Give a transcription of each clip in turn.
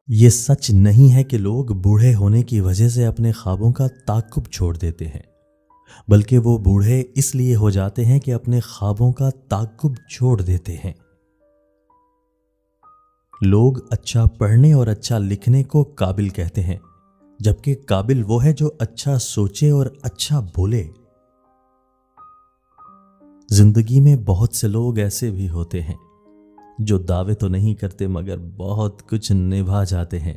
یہ سچ نہیں ہے کہ لوگ بوڑھے ہونے کی وجہ سے اپنے خوابوں کا تعاقب چھوڑ دیتے ہیں، بلکہ وہ بوڑھے اس لیے ہو جاتے ہیں کہ اپنے خوابوں کا تعاقب چھوڑ دیتے ہیں۔ لوگ اچھا پڑھنے اور اچھا لکھنے کو قابل کہتے ہیں، جبکہ قابل وہ ہے جو اچھا سوچے اور اچھا بولے۔ زندگی میں بہت سے لوگ ایسے بھی ہوتے ہیں جو دعوے تو نہیں کرتے مگر بہت کچھ نبھا جاتے ہیں۔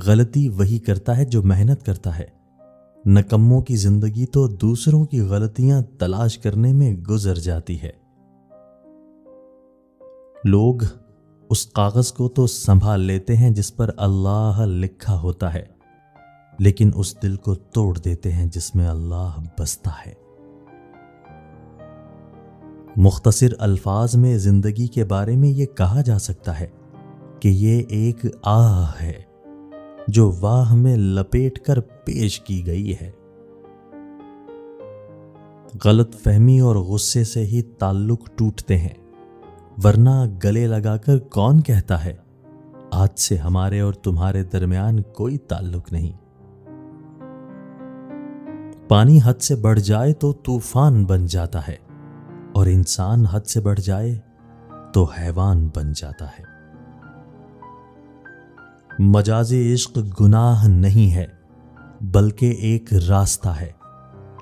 غلطی وہی کرتا ہے جو محنت کرتا ہے۔ نکموں کی زندگی تو دوسروں کی غلطیاں تلاش کرنے میں گزر جاتی ہے۔ لوگ اس کاغذ کو تو سنبھال لیتے ہیں جس پر اللہ لکھا ہوتا ہے، لیکن اس دل کو توڑ دیتے ہیں جس میں اللہ بستا ہے۔ مختصر الفاظ میں زندگی کے بارے میں یہ کہا جا سکتا ہے کہ یہ ایک آہ ہے جو واہ میں لپیٹ کر پیش کی گئی ہے۔ غلط فہمی اور غصے سے ہی تعلق ٹوٹتے ہیں، ورنہ گلے لگا کر کون کہتا ہے آج سے ہمارے اور تمہارے درمیان کوئی تعلق نہیں۔ پانی حد سے بڑھ جائے تو طوفان بن جاتا ہے، اور انسان حد سے بڑھ جائے تو حیوان بن جاتا ہے۔ مجازی عشق گناہ نہیں ہے، بلکہ ایک راستہ ہے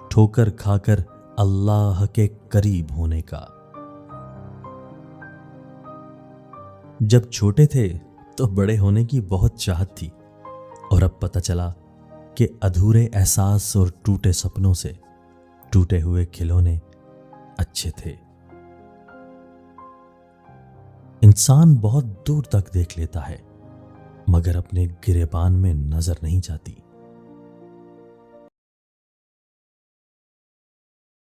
ٹھوکر کھا کر اللہ کے قریب ہونے کا۔ جب چھوٹے تھے تو بڑے ہونے کی بہت چاہت تھی، اور اب پتہ چلا کہ ادھورے احساس اور ٹوٹے سپنوں سے ٹوٹے ہوئے کھلونے اچھے تھے۔ انسان بہت دور تک دیکھ لیتا ہے، مگر اپنے گریبان میں نظر نہیں جاتی۔